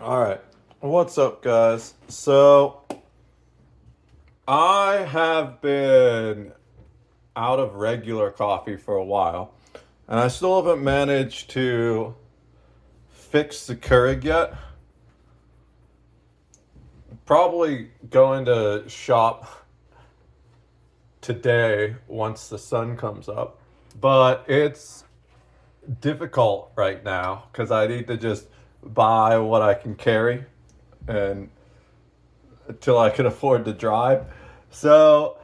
All right. What's up, guys? So, I have been out of regular coffee for a while, and I still haven't managed to fix the Keurig yet. Probably going to shop today once the sun comes up, but it's difficult right now because I need to just buy what I can carry and until I can afford to drive. So,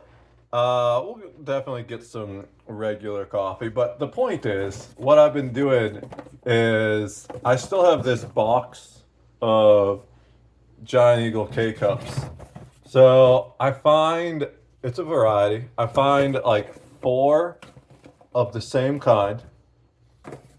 we'll definitely get some regular coffee. But the point is, what I've been doing is I still have this box of Giant Eagle K cups. So I find it's a variety. I find like four of the same kind.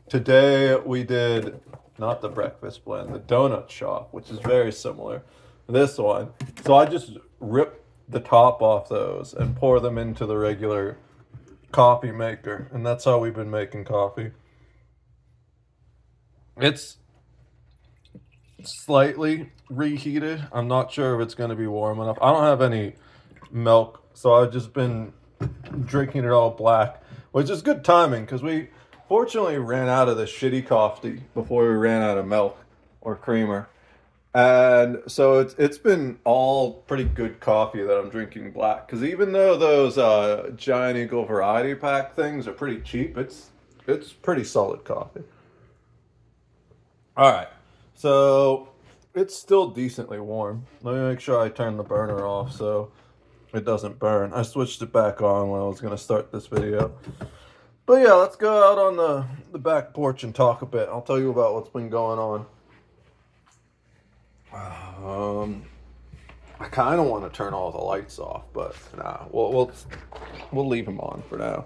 Today we did not the breakfast blend, the donut shop, which is very similar. This one. So I just rip the top off those and pour them into the regular coffee maker, and that's how we've been making coffee. It's slightly reheated. I'm not sure if it's going to be warm enough. I don't have any milk, so I've just been drinking it all black, which is good timing because we fortunately ran out of the shitty coffee before we ran out of milk or creamer. And so it's been all pretty good coffee that I'm drinking black. Because even though those Giant Eagle variety pack things are pretty cheap, it's pretty solid coffee. All right, so it's still decently warm. Let me make sure I turn the burner off so it doesn't burn. I switched it back on when I was gonna start this video. But yeah, let's go out on the back porch and talk a bit. I'll tell you about what's been going on. Um, I kind of want to turn all the lights off, but nah, we'll leave them on for now.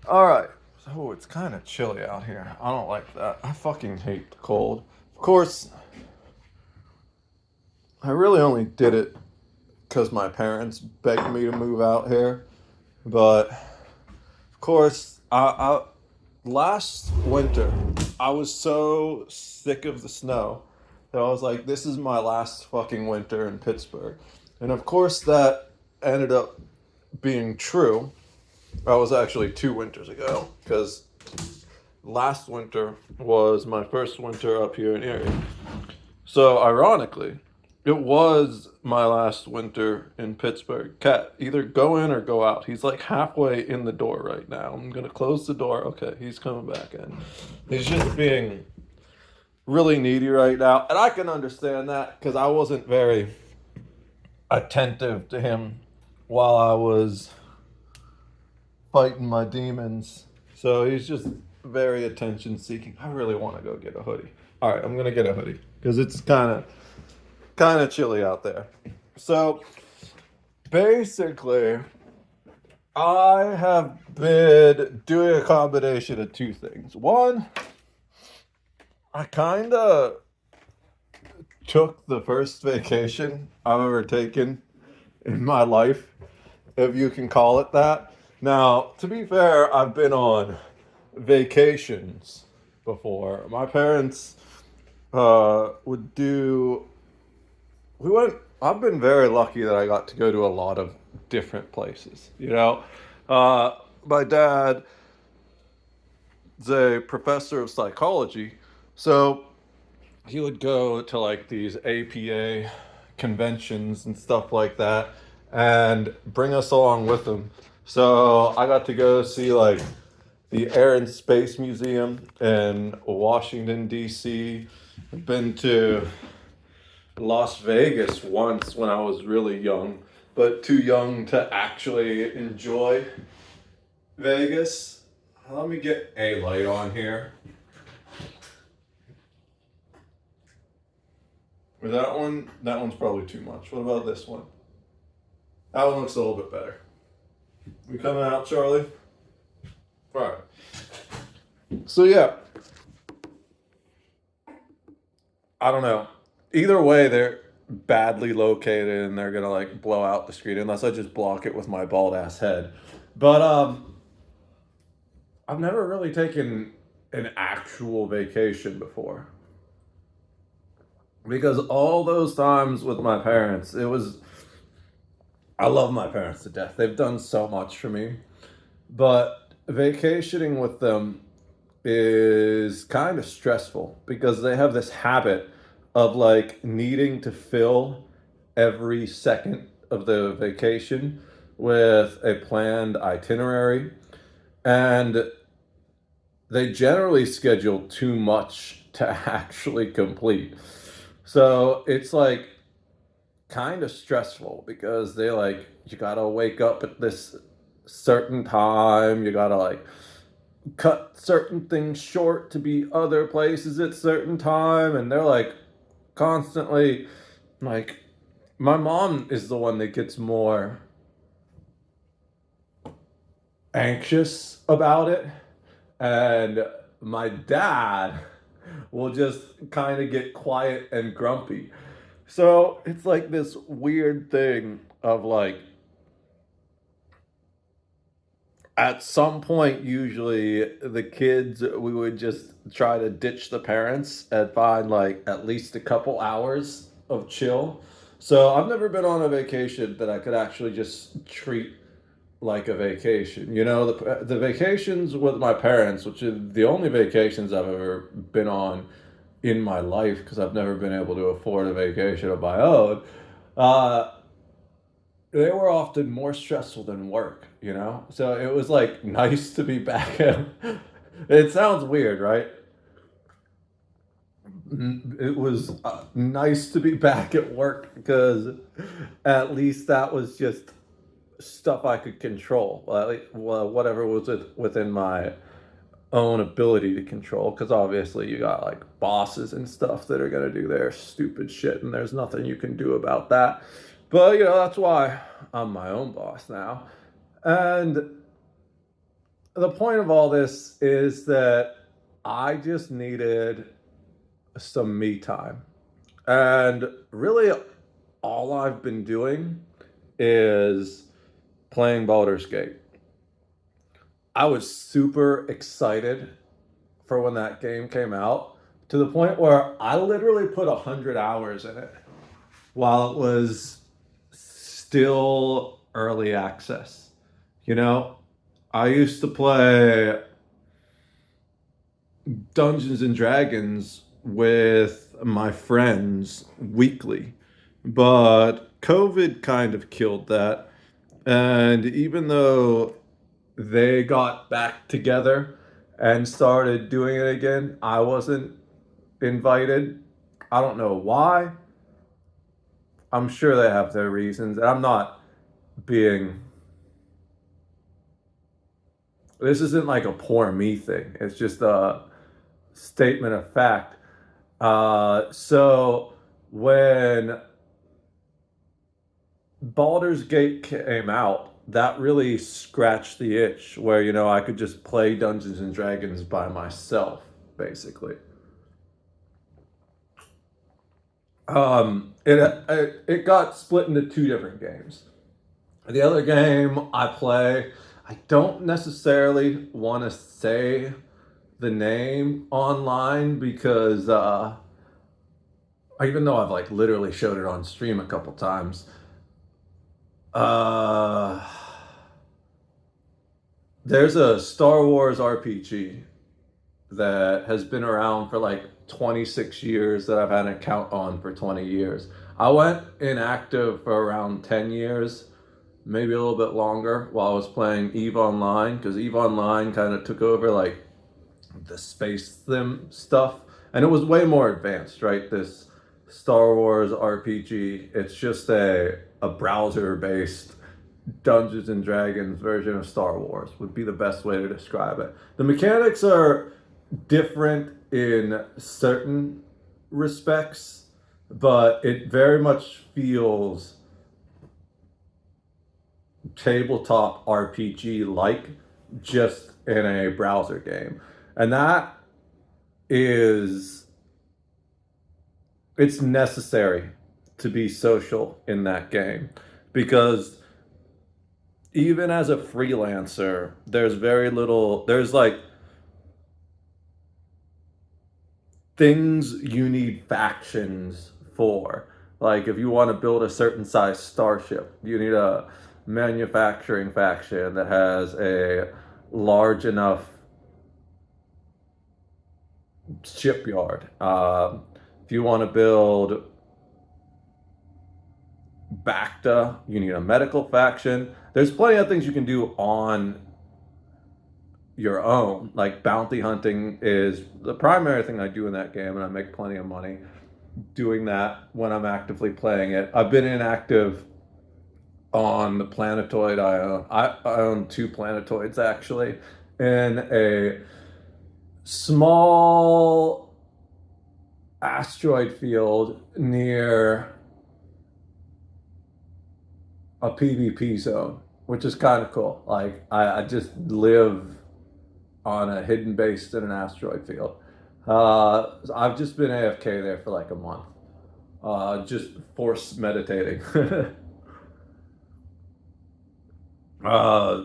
All right. So it's kind of chilly out here. I don't like that. I fucking hate the cold. Of course, I really only did it because my parents begged me to move out here. But of course, I last winter I was so sick of the snow that I was like, this is my last fucking winter in Pittsburgh. And of course, that ended up being true. That was actually 2 winters ago because last winter was my first winter up here in Erie. So, ironically, it was my last winter in Pittsburgh. Cat, either go in or go out. He's like halfway in the door right now. I'm going to close the door. Okay, he's coming back in. He's just being really needy right now. And I can understand that because I wasn't very attentive to him while I was fighting my demons. So he's just very attention seeking. I really want to go get a hoodie. All right, I'm going to get a hoodie because it's kind of chilly out there. So basically, I have been doing a combination of two things. One, I kind of took the first vacation I've ever taken in my life, if you can call it that. Now, to be fair, I've been on vacations before. My parents would do we went I've been very lucky that I got to go to a lot of different places, my dad is a professor of psychology, so he would go to like these APA conventions and stuff like that and bring us along with him. So I got to go see like the Air and Space Museum in Washington D.C. I've been to Las Vegas once when I was really young, but too young to actually enjoy Vegas. Let me get a light on here. With that one's probably too much. What about this one? That one looks a little bit better. We coming out, Charlie? All right. So yeah, I don't know. Either way, they're badly located and they're gonna like blow out the screen unless I just block it with my bald ass head. But I've never really taken an actual vacation before. because all those times with my parents, it was, I love my parents to death. They've done so much for me. But vacationing with them is kind of stressful because they have this habit of like needing to fill every second of the vacation with a planned itinerary. And they generally schedule too much to actually complete. So it's like kind of stressful because they like, you gotta wake up at this certain time, you gotta like cut certain things short to be other places at certain time, and they're like constantly like, my mom is the one that gets more anxious about it, and my dad will just kind of get quiet and grumpy. So it's like this weird thing of like, at some point, usually the kids, we would just try to ditch the parents and find like at least a couple hours of chill. So I've never been on a vacation that I could actually just treat like a vacation. You know, the vacations with my parents, which are the only vacations I've ever been on in my life because I've never been able to afford a vacation of my own. Uh, they were often more stressful than work, you know? So it was like nice to be back. It sounds weird, right? It was nice to be back at work because at least that was just stuff I could control. Well, whatever was within my own ability to control. Because obviously, you got like bosses and stuff that are going to do their stupid shit, and there's nothing you can do about that. But, you know, that's why I'm my own boss now. And the point of all this is that I just needed some me time. And really, all I've been doing is playing Baldur's Gate. I was super excited for when that game came out to the point where I literally put 100 hours in it while it was still early access. You know, I used to play Dungeons and Dragons with my friends weekly, but COVID kind of killed that. And even though they got back together and started doing it again, I wasn't invited. I don't know why. I'm sure they have their reasons. And I'm not being, this isn't like a poor me thing. It's just a statement of fact. So when Baldur's Gate came out, that really scratched the itch where, you know, I could just play Dungeons and Dragons by myself, basically. It got split into two different games. The other game I play, I don't necessarily want to say the name online because even though I've like literally showed it on stream a couple times, uh, there's a Star Wars RPG that has been around for like 26 years that I've had an account on for 20 years. I went inactive for around 10 years, maybe a little bit longer, while I was playing EVE Online because EVE Online kind of took over like the space them stuff, and it was way more advanced, right? This Star Wars RPG, it's just a browser based Dungeons and Dragons version of Star Wars would be the best way to describe it. The mechanics are different in certain respects, but it very much feels tabletop RPG like, just in a browser game. And that is, it's necessary to be social in that game because even as a freelancer, there's very little, there's like things you need factions for. Like if you want to build a certain size starship, you need a manufacturing faction that has a large enough shipyard. If you want to build Bacta, you need a medical faction. There's plenty of things you can do on your own. Like bounty hunting is the primary thing I do in that game, and I make plenty of money doing that when I'm actively playing it. I've been inactive on the planetoid I own. I own 2 planetoids actually, in a small asteroid field near a PvP zone, which is kind of cool. Like I just live on a hidden base in an asteroid field. I've just been AFK there for like a month, just force meditating. uh,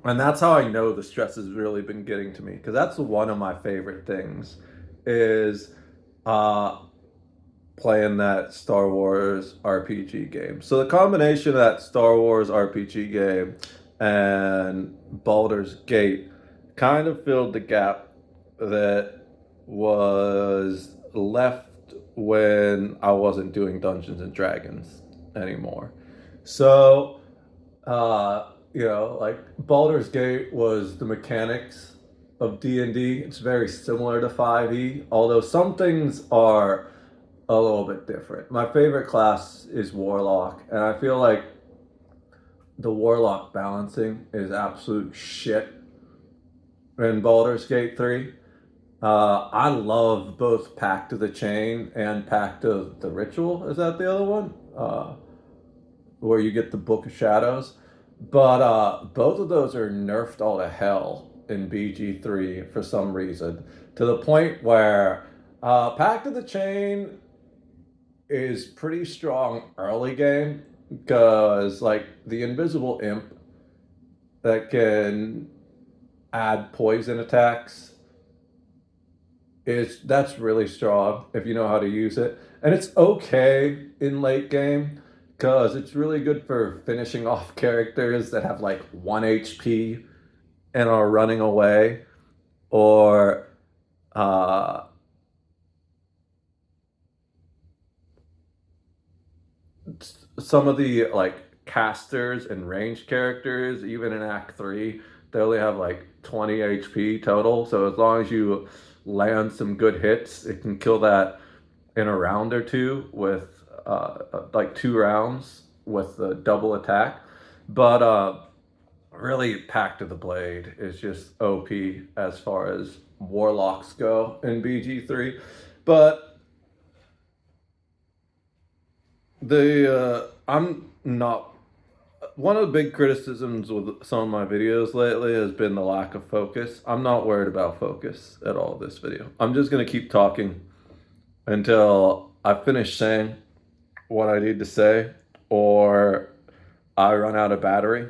and that's how I know the stress has really been getting to me, because that's one of my favorite things is uh, playing that Star Wars RPG game. So the combination of that Star Wars RPG game and Baldur's Gate kind of filled the gap that was left when I wasn't doing Dungeons and Dragons anymore. So, like Baldur's Gate was the mechanics of D&D. It's very similar to 5e, although some things are a little bit different. My favorite class is Warlock, and I feel like the Warlock balancing is absolute shit in Baldur's Gate 3. I love both Pact of the Chain and Pact of the Ritual. Is that the other one? Where you get the Book of Shadows. But both of those are nerfed all to hell in BG3 for some reason, to the point where Pact of the Chain is pretty strong early game, because like the invisible imp that can add poison attacks that's really strong if you know how to use it. And it's okay in late game because it's really good for finishing off characters that have like 1 HP and are running away, or uh, some of the like casters and ranged characters, even in Act 3, they only have like 20 HP total. So as long as you land some good hits, it can kill that in a round or two with like 2 rounds with the double attack. But really, Pact of the Blade is just OP as far as warlocks go in BG3. But I'm not. One of the big criticisms with some of my videos lately has been the lack of focus. I'm not worried about focus at all this video. I'm just gonna keep talking until I finish saying what I need to say, or I run out of battery.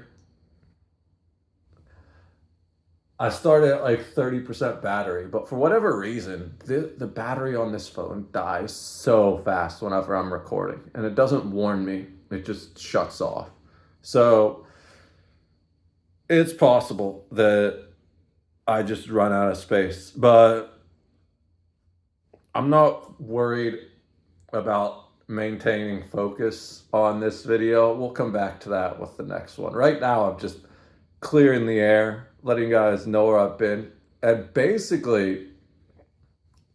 I started at like 30% battery, but for whatever reason, the battery on this phone dies so fast whenever I'm recording, and it doesn't warn me, it just shuts off. So it's possible that I just run out of space, but I'm not worried about maintaining focus on this video. We'll come back to that with the next one. Right now, I'm just clearing the air, letting you guys know where I've been. And basically,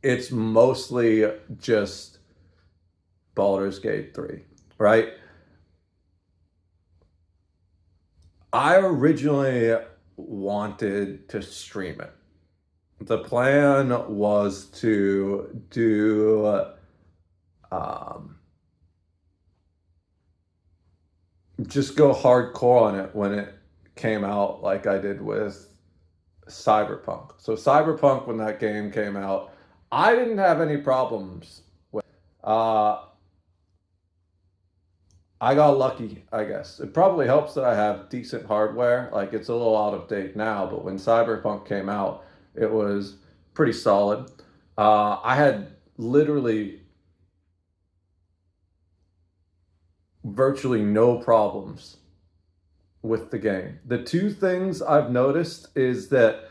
it's mostly just Baldur's Gate 3, right? I originally wanted to stream it. The plan was to do just go hardcore on it when it came out, like I did with Cyberpunk. So Cyberpunk, when that game came out, I didn't have any problems with. I got lucky, I guess. It probably helps that I have decent hardware. Like, it's a little out of date now, but when Cyberpunk came out, it was pretty solid. I had literally virtually no problems with the game. The two things I've noticed is that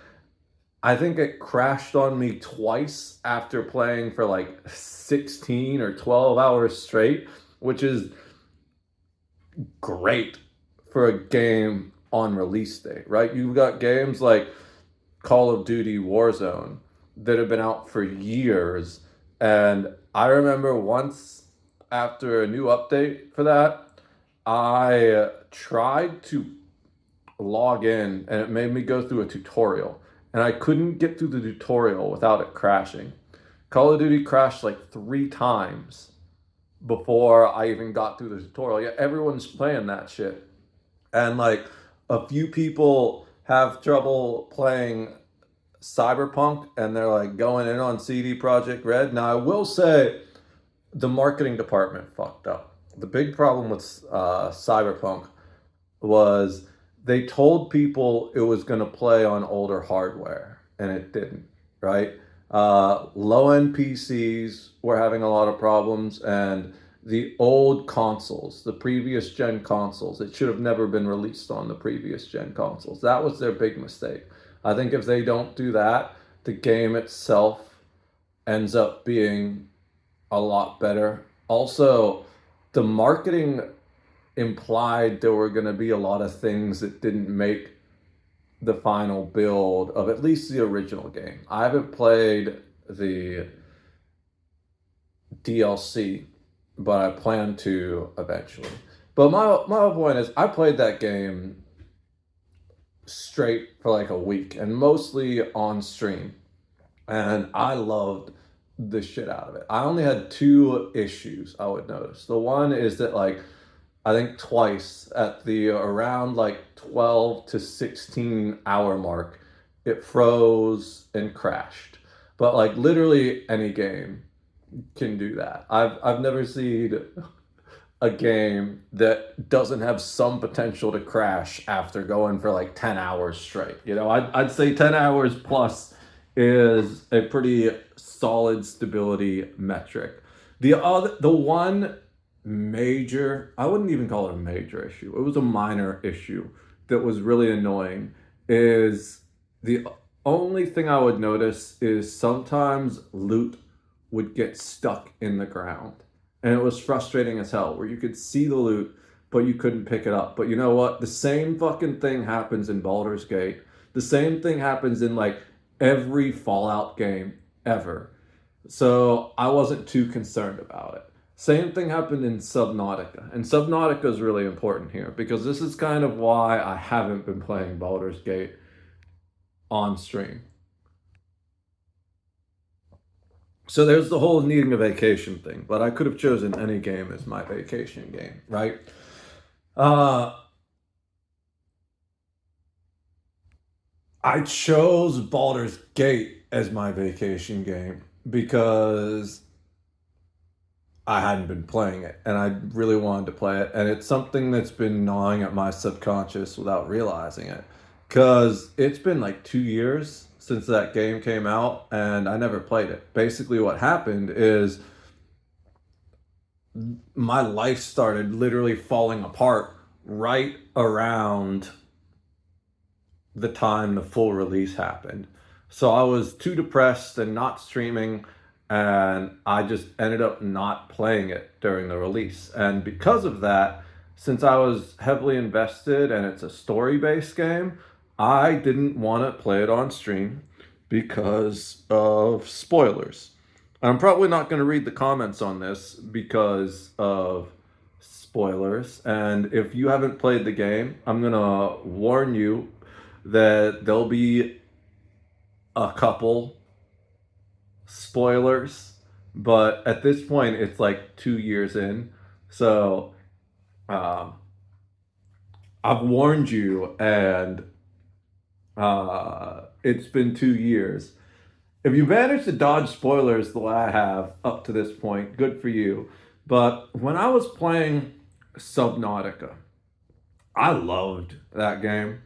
I think it crashed on me twice after playing for like 16 or 12 hours straight, which is great for a game on release day, right? You've got games like Call of Duty Warzone that have been out for years. And I remember once after a new update for that, I tried to log in and it made me go through a tutorial. And I couldn't get through the tutorial without it crashing. Call of Duty crashed like 3 times before I even got through the tutorial. Yeah, everyone's playing that shit. And like a few people have trouble playing Cyberpunk and they're like going in on CD Projekt Red. Now I will say the marketing department fucked up. The big problem with Cyberpunk was they told people it was going to play on older hardware and it didn't, right? Low end PCs were having a lot of problems, and the old consoles, the previous gen consoles, it should have never been released on the previous gen consoles. That was their big mistake. I think if they don't do that, the game itself ends up being a lot better. Also, the marketing implied there were going to be a lot of things that didn't make the final build of at least the original game. I haven't played the DLC, but I plan to eventually. But my point is, I played that game straight for like a week and mostly on stream. And I loved the shit out of it. I only had two issues I would notice. The one is that like I think twice at the around like 12 to 16 hour mark, it froze and crashed. But like literally any game can do that. I've never seen a game that doesn't have some potential to crash after going for like 10 hours straight. You know, I'd say 10 hours plus is a pretty solid stability metric. The one major, I wouldn't even call it a major issue, it was a minor issue that was really annoying, is the only thing I would notice is sometimes loot would get stuck in the ground. And it was frustrating as hell, where you could see the loot, but you couldn't pick it up. But you know what? The same fucking thing happens in Baldur's Gate. The same thing happens in like every Fallout game ever. So I wasn't too concerned about it. Same thing happened in Subnautica. And Subnautica is really important here because this is kind of why I haven't been playing Baldur's Gate on stream. So there's the whole needing a vacation thing, but I could have chosen any game as my vacation game, right? Uh, I chose Baldur's Gate as my vacation game because I hadn't been playing it and I really wanted to play it. And it's something that's been gnawing at my subconscious without realizing it. Because it's been like 2 years since that game came out and I never played it. Basically, what happened is my life started literally falling apart right around the time the full release happened. So I was too depressed and not streaming, and I just ended up not playing it during the release. And because of that, since I was heavily invested and it's a story based game, I didn't want to play it on stream because of spoilers. I'm probably not going to read the comments on this because of spoilers. And if you haven't played the game, I'm going to warn you that there'll be a couple spoilers. But at this point, it's like 2 years in. So um, I've warned you, and it's been 2 years. If you managed to dodge spoilers the way I have up to this point, good for you. But when I was playing Subnautica, I loved that game.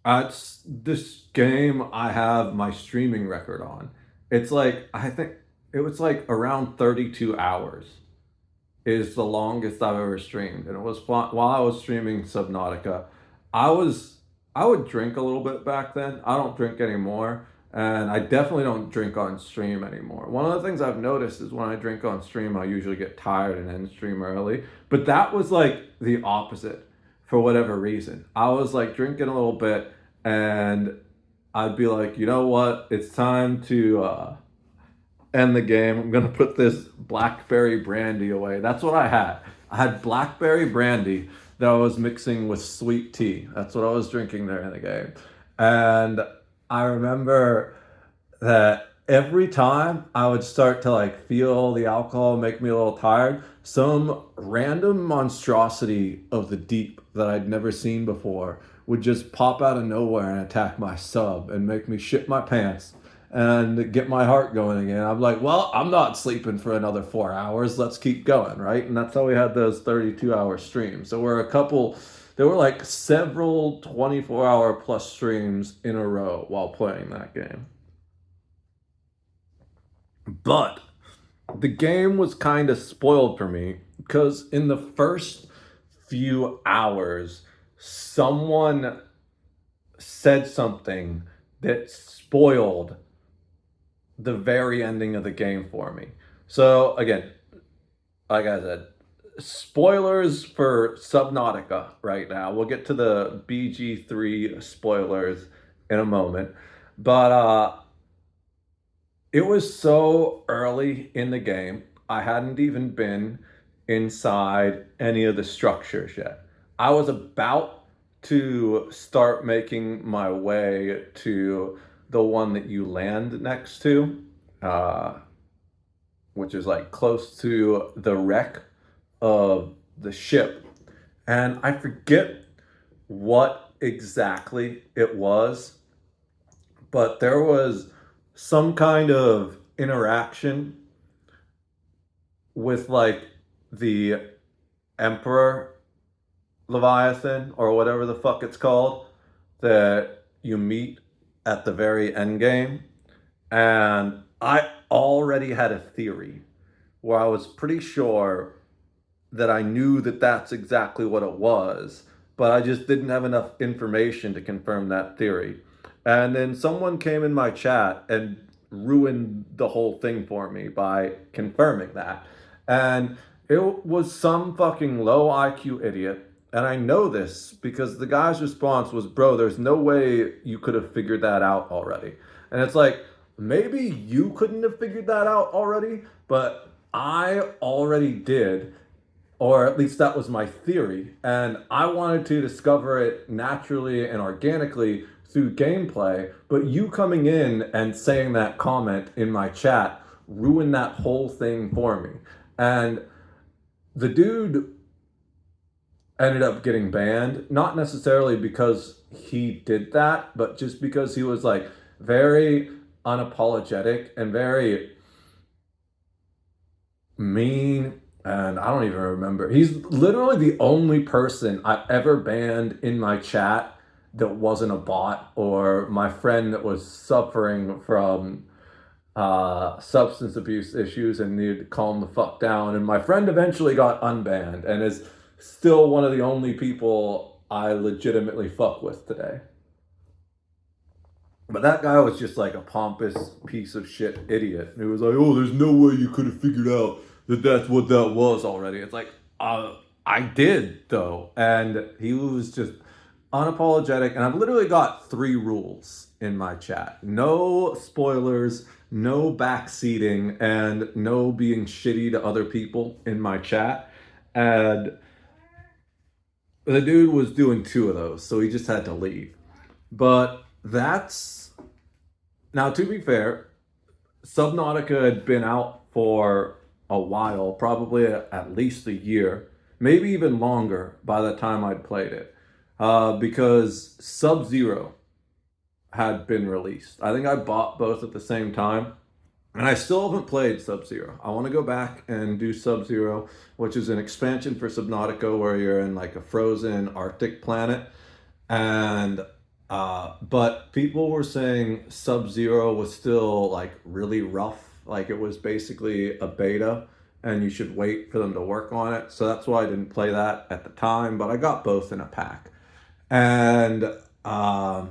It's this game I have my streaming record on. It's like, I think it was like around 32 hours is the longest I've ever streamed, and it was while I was streaming Subnautica. I was I would drink a little bit back then. I don't drink anymore, and I definitely don't drink on stream anymore. One of the things I've noticed is when I drink on stream, I usually get tired and end stream early. But that was like the opposite for whatever reason. I was like drinking a little bit, and I'd be like, you know what? It's time to end the game. I'm gonna put this blackberry brandy away. That's what I had. I had blackberry brandy that I was mixing with sweet tea. That's what I was drinking there in the game. And I remember that every time I would start to like feel the alcohol make me a little tired, some random monstrosity of the deep that I'd never seen before would just pop out of nowhere and attack my sub and make me shit my pants and get my heart going again. I'm like, well, I'm not sleeping for another 4 hours. Let's keep going, right? And that's how we had those 32-hour streams. So there were like several 24-hour plus streams in a row while playing that game. But the game was kind of spoiled for me because in the first few hours, someone said something that spoiled the very ending of the game for me. So again, like I said, spoilers for Subnautica right now. We'll get to the BG3 spoilers in a moment. But it was so early in the game. I hadn't even been inside any of the structures yet. I was about to start making my way to the one that you land next to, uh, which is like close to the wreck of the ship. And I forget what exactly it was, but there was some kind of interaction with like the Emperor Leviathan or whatever the fuck it's called that you meet at the very end game. And I already had a theory where I was pretty sure that I knew that that's exactly what it was, but I just didn't have enough information to confirm that theory. And then someone came in my chat and ruined the whole thing for me by confirming that. And it was some fucking low IQ idiot. And I know this because the guy's response was, bro, there's no way you could have figured that out already. And it's like, maybe you couldn't have figured that out already, but I already did, or at least that was my theory, and I wanted to discover it naturally and organically through gameplay, but you coming in and saying that comment in my chat ruined that whole thing for me. And the dude ended up getting banned, not necessarily because he did that, but just because he was like very unapologetic and very mean. And I don't even remember. He's literally the only person I've ever banned in my chat that wasn't a bot or my friend that was suffering from substance abuse issues and needed to calm the fuck down. And my friend eventually got unbanned and is still one of the only people I legitimately fuck with today. But that guy was just like a pompous piece of shit idiot. And he was like, oh, there's no way you could have figured out that that's what that was already. It's like, I did though. And he was just unapologetic. And I've literally got 3 rules in my chat: no spoilers, no backseating, and no being shitty to other people in my chat. And the dude was doing 2 of those, so he just had to leave. But that's now, to be fair, Subnautica had been out for a while, probably at least a year, maybe even longer by the time I'd played it, because Sub-Zero had been released. I think I bought both at the same time, and I still haven't played Sub-Zero. I want to go back and do Sub-Zero, which is an expansion for Subnautica where you're in like a frozen Arctic planet. And but people were saying Sub-Zero was still like really rough. Like it was basically a beta and you should wait for them to work on it. So that's why I didn't play that at the time, but I got both in a pack. And um,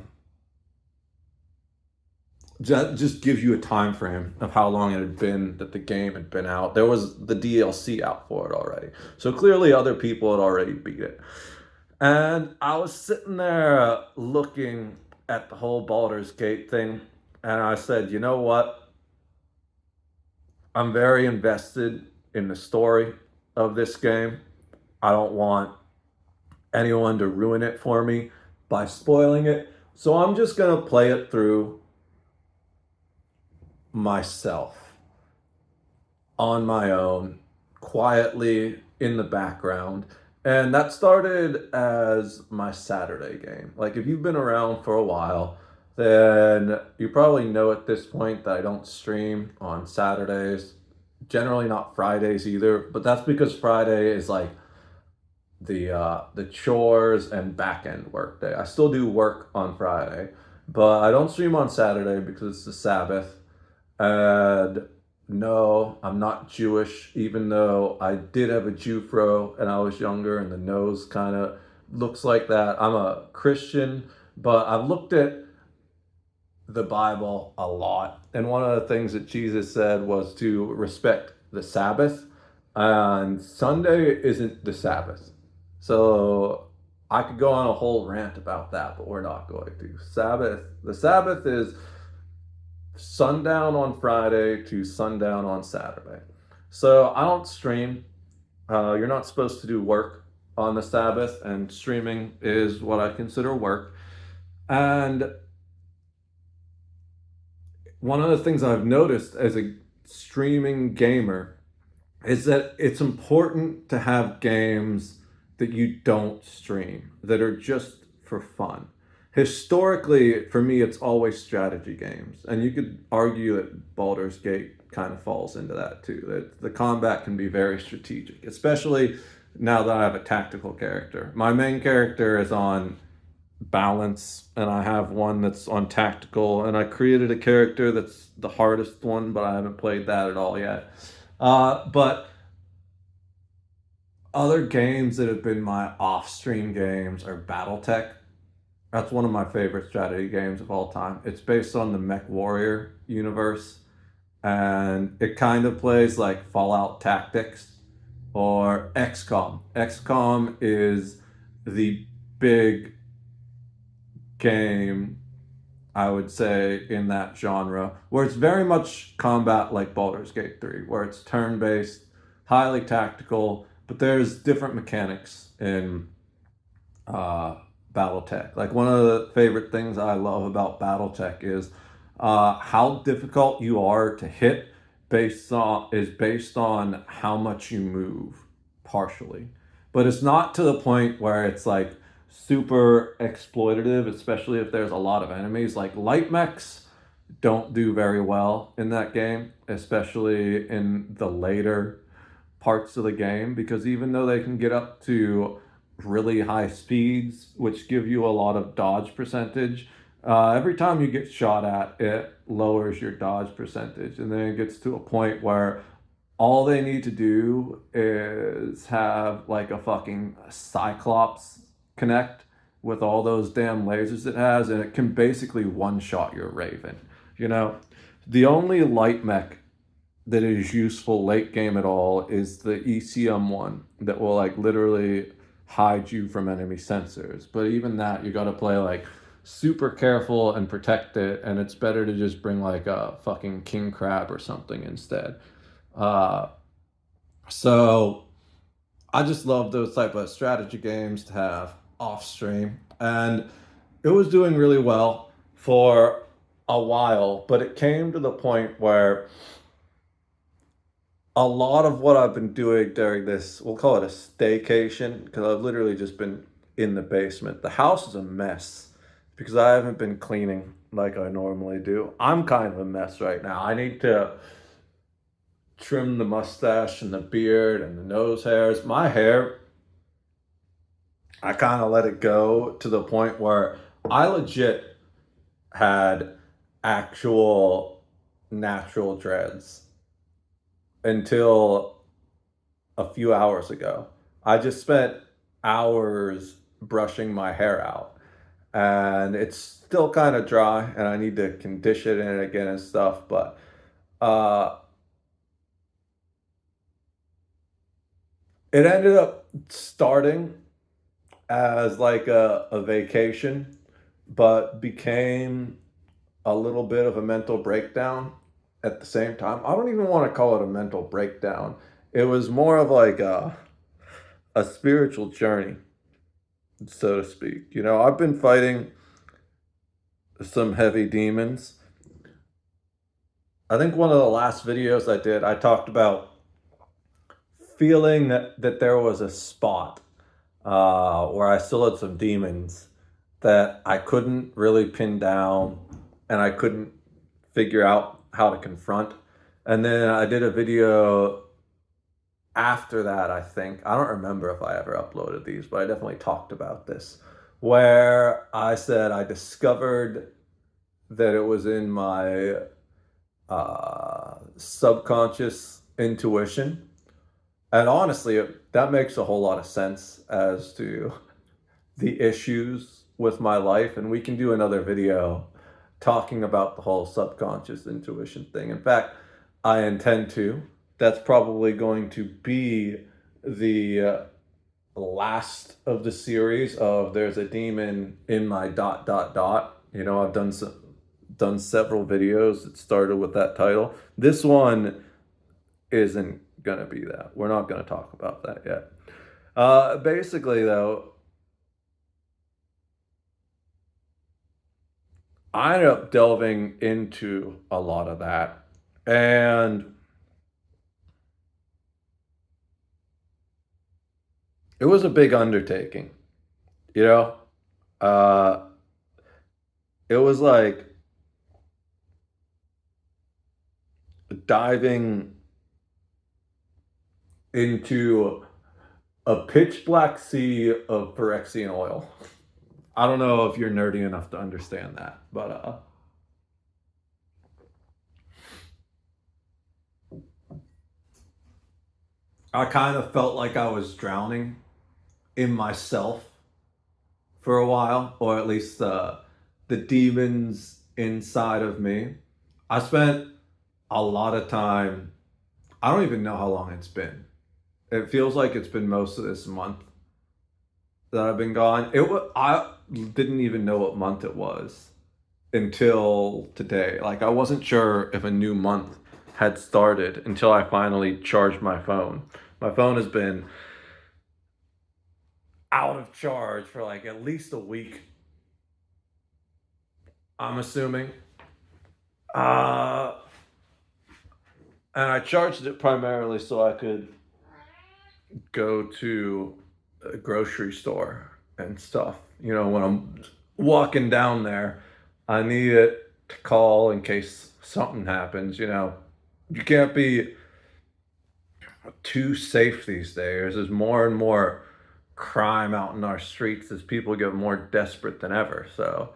that just gives you a time frame of how long it had been that the game had been out. There was the DLC out for it already. So clearly other people had already beat it. And I was sitting there looking at the whole Baldur's Gate thing, and I said, you know what? I'm very invested in the story of this game. I don't want anyone to ruin it for me by spoiling it. So I'm just going to play it through myself on my own, quietly in the background. And that started as my Saturday game. Like, if you've been around for a while, then you probably know at this point that I don't stream on Saturdays, generally not Fridays either, but that's because Friday is like the chores and back end work day. I still do work on Friday, but I don't stream on Saturday because it's the Sabbath. And no, I'm not Jewish, even though I did have a Jewfro and I was younger and the nose kind of looks like that. I'm a Christian, but I've looked at the Bible a lot. And one of the things that Jesus said was to respect the Sabbath. And Sunday isn't the Sabbath. So I could go on a whole rant about that, but we're not going to. The Sabbath is sundown on Friday to sundown on Saturday. So I don't stream. You're not supposed to do work on the Sabbath, and streaming is what I consider work. And one of the things I've noticed as a streaming gamer is that it's important to have games that you don't stream, that are just for fun. Historically, for me, it's always strategy games. And you could argue that Baldur's Gate kind of falls into that too, that the combat can be very strategic, especially now that I have a tactical character. My main character is on balance, and I have one that's on tactical, and I created a character that's the hardest one, but I haven't played that at all yet. But other games that have been my off-stream games are BattleTech. That's one of my favorite strategy games of all time. It's based on the Mech Warrior universe, and it kind of plays like Fallout Tactics or XCOM. XCOM is the big game, I would say, in that genre, where it's very much combat like Baldur's Gate 3, where it's turn-based, highly tactical, but there's different mechanics in BattleTech. Like, one of the favorite things I love about BattleTech is how difficult you are to hit based on how much you move, partially. But it's not to the point where it's like super exploitative, especially if there's a lot of enemies. Like, light mechs don't do very well in that game, especially in the later parts of the game, because even though they can get up to really high speeds, which give you a lot of dodge percentage, every time you get shot at, it lowers your dodge percentage. And then it gets to a point where all they need to do is have like a fucking Cyclops connect with all those damn lasers it has, and it can basically one-shot your Raven. You know, the only light mech that is useful late game at all is the ECM one that will like literally hide you from enemy sensors. But even that, you got to play like super careful and protect it, and it's better to just bring like a fucking king crab or something instead. Uh, so I just love those type of strategy games to have off stream, and it was doing really well for a while, but it came to the point where a lot of what I've been doing during this, we'll call it a staycation, because I've literally just been in the basement. The house is a mess because I haven't been cleaning like I normally do. I'm kind of a mess right now. I need to trim the mustache and the beard and the nose hairs. My hair, I kind of let it go to the point where I legit had actual natural dreads until a few hours ago. I just spent hours brushing my hair out, and it's still kind of dry, and I need to condition it again and stuff. But uh, it ended up starting as like a vacation, but became a little bit of a mental breakdown at the same time. I don't even want to call it a mental breakdown. It was more of like a spiritual journey, so to speak. You know, I've been fighting some heavy demons. I think one of the last videos I did, I talked about feeling that there was a spot where I still had some demons that I couldn't really pin down and I couldn't figure out how to confront. And then I did a video after that, I think. I don't remember if I ever uploaded these, but I definitely talked about this, where I said I discovered that it was in my subconscious intuition. And honestly, that makes a whole lot of sense as to the issues with my life. And we can do another video talking about the whole subconscious intuition thing. In fact, I intend to. That's probably going to be the last of the series of There's a Demon in My dot dot dot. You know, I've done several videos that started with that title. This one isn't gonna be that. We're not gonna talk about that yet. Basically, though, I ended up delving into a lot of that, and it was a big undertaking. You know, uh, it was like diving into a pitch black sea of Phyrexian oil. I don't know if you're nerdy enough to understand that, but I kind of felt like I was drowning in myself for a while, or at least the demons inside of me. I spent a lot of time. I don't even know how long it's been. It feels like it's been most of this month that I've been gone. I didn't even know what month it was until today. Like I wasn't sure if a new month had started until I finally charged my phone. My phone has been out of charge for like at least a week, I'm assuming. Uh and I charged it primarily so I could go to a grocery store and stuff. You know, when I'm walking down there, I need it to call in case something happens. You know, you can't be too safe these days. There's more and more crime out in our streets as people get more desperate than ever. So,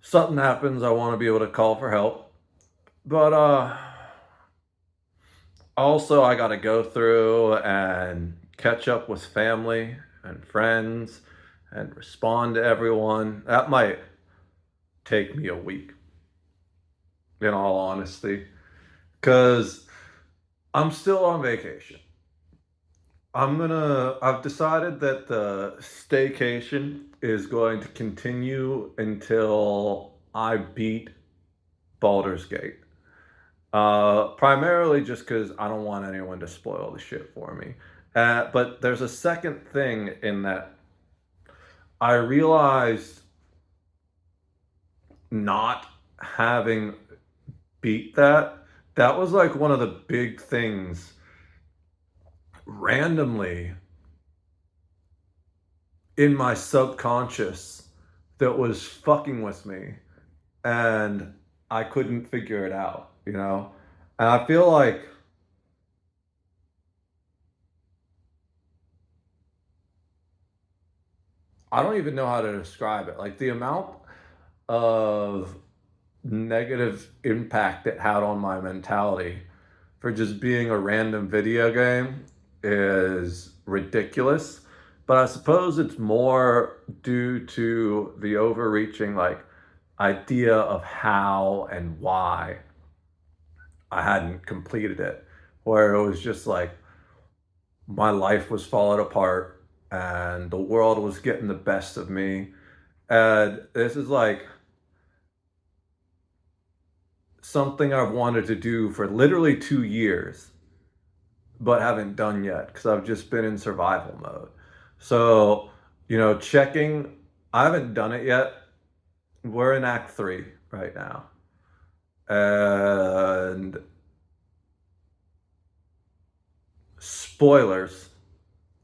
something happens, I want to be able to call for help. But also I got to go through and catch up with family and friends and respond to everyone. That might take me a week, in all honesty, because I'm still on vacation. I've decided that the staycation is going to continue until I beat Baldur's Gate. Primarily just because I don't want anyone to spoil the shit for me. But there's a second thing in that I realized not having beat that was like one of the big things randomly in my subconscious that was fucking with me and I couldn't figure it out, you know? And I feel like I don't even know how to describe it. Like the amount of negative impact it had on my mentality for just being a random video game is ridiculous. But I suppose it's more due to the overreaching like idea of how and why I hadn't completed it, where it was just like my life was falling apart and the world was getting the best of me. And this is like something I've wanted to do for literally 2 years, but haven't done yet because I've just been in survival mode. So, checking, I haven't done it yet. We're in Act 3 right now. And spoilers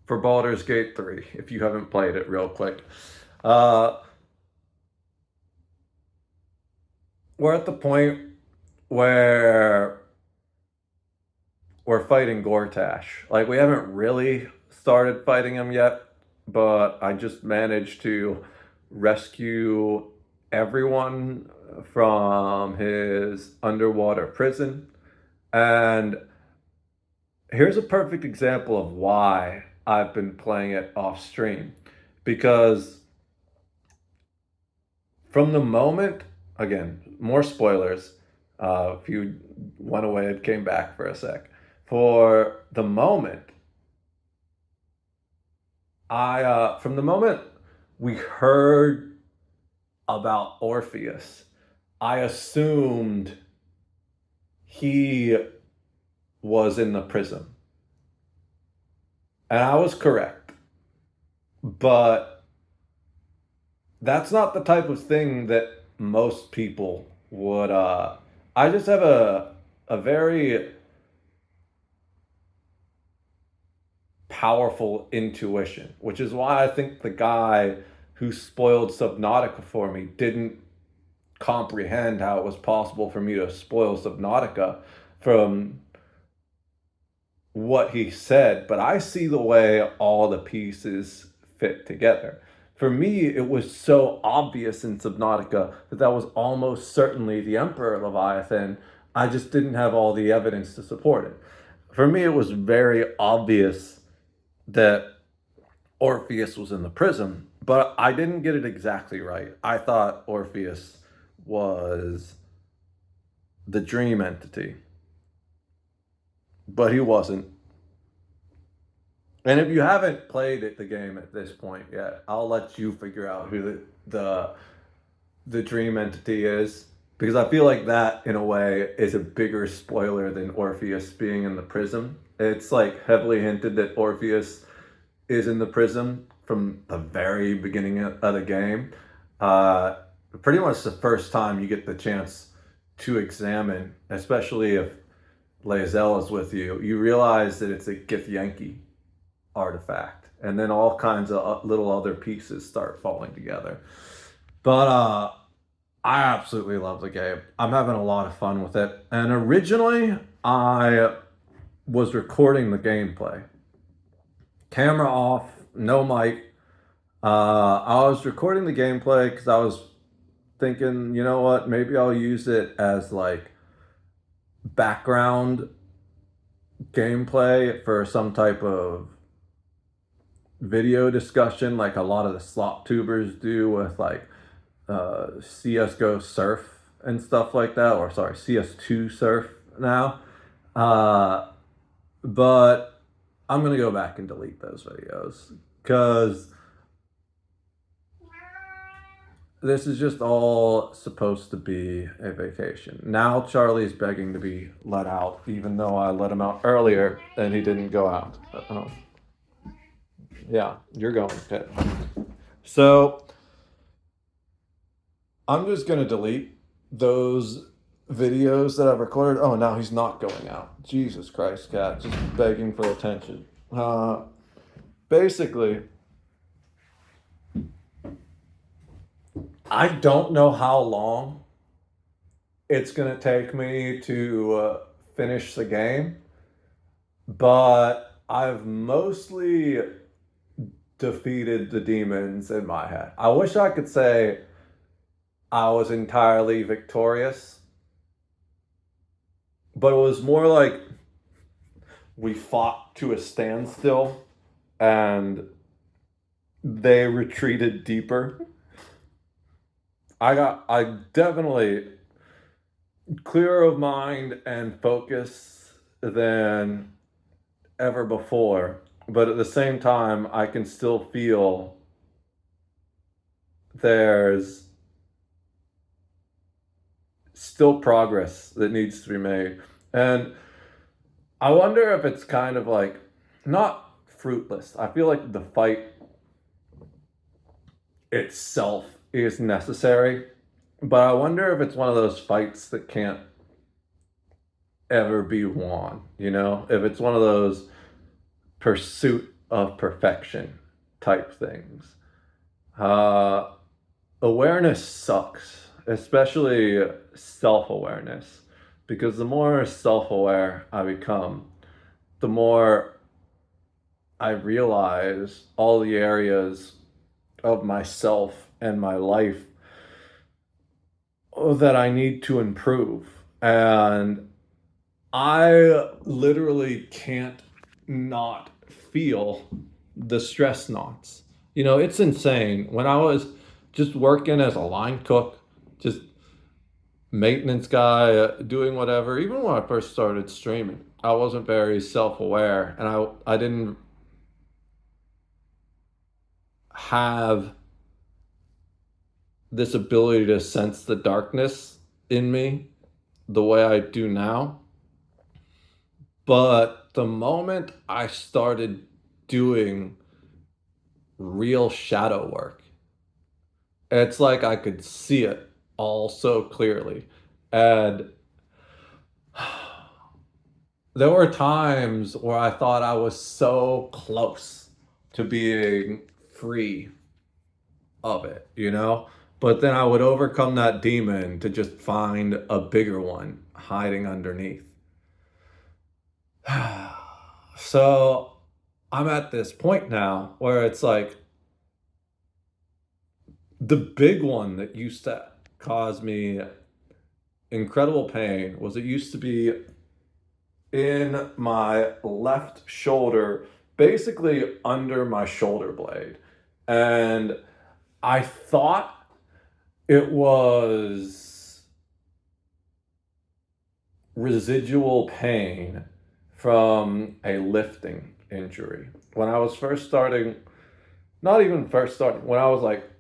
for Baldur's Gate 3, if you haven't played it, real quick. We're at the point where we're fighting Gortash. Like, we haven't really started fighting him yet, but I just managed to rescue everyone from his underwater prison. And here's a perfect example of why I've been playing it off stream. Because from the moment, again, more spoilers, if you went away and came back for a sec. For the moment, from the moment we heard about Orpheus, I assumed he was in the prison. And I was correct. But that's not the type of thing that most people would. I just have a very powerful intuition, which is why I think the guy who spoiled Subnautica for me didn't comprehend how it was possible for me to spoil Subnautica from what he said, but I see the way all the pieces fit together. For me, it was so obvious in Subnautica that that was almost certainly the Emperor Leviathan. I just didn't have all the evidence to support it. For me, it was very obvious that Orpheus was in the prison, but I didn't get it exactly right. I thought Orpheus was the dream entity, but he wasn't. And if you haven't played the game at this point yet, I'll let you figure out who the dream entity is, because I feel like that in a way is a bigger spoiler than Orpheus being in the prison. It's like heavily hinted that Orpheus is in the prison from the very beginning of the game. Pretty much the first time you get the chance to examine, especially if Lae'zel is with you, you realize that it's a Githyanki artifact, and then all kinds of little other pieces start falling together. But I absolutely love the game. I'm having a lot of fun with it. And originally, I was recording the gameplay. Camera off, no mic. I was recording the gameplay because I was thinking, you know what, maybe I'll use it as like background gameplay for some type of video discussion, like a lot of the slop tubers do with like CSGO surf and stuff like that, or sorry, CS2 surf now. But I'm gonna go back and delete those videos because this is just all supposed to be a vacation. Now Charlie's begging to be let out, even though I let him out earlier and he didn't go out. Yeah, you're going, okay. So I'm just gonna delete those videos that I've recorded. Oh, now he's not going out. Jesus Christ, cat, just begging for attention. Basically, I don't know how long it's gonna take me to finish the game, but I've mostly defeated the demons in my head. I wish I could say I was entirely victorious, but it was more like we fought to a standstill and they retreated deeper. I definitely clearer of mind and focus than ever before, but at the same time, I can still feel there's still progress that needs to be made. And I wonder if it's kind of like not fruitless. I feel like the fight itself is necessary, but I wonder if it's one of those fights that can't ever be won, you know? If it's one of those pursuit of perfection type things. Uh, Awareness sucks, especially self awareness, because the more self aware I become, the more I realize all the areas of myself and my life that I need to improve. And I literally can't not feel the stress knots. You know, it's insane. When I was just working as a line cook, just maintenance guy, doing whatever, even when I first started streaming, I wasn't very self aware and I didn't have this ability to sense the darkness in me the way I do now. But the moment I started doing real shadow work, it's like I could see it all so clearly. And there were times where I thought I was so close to being free of it, you know? But then I would overcome that demon to just find a bigger one hiding underneath. So I'm at this point now where it's like the big one that used to cause me incredible pain was it used to be in my left shoulder, basically under my shoulder blade. And I thought it was residual pain from a lifting injury. When I was first starting, not even first starting, when I was like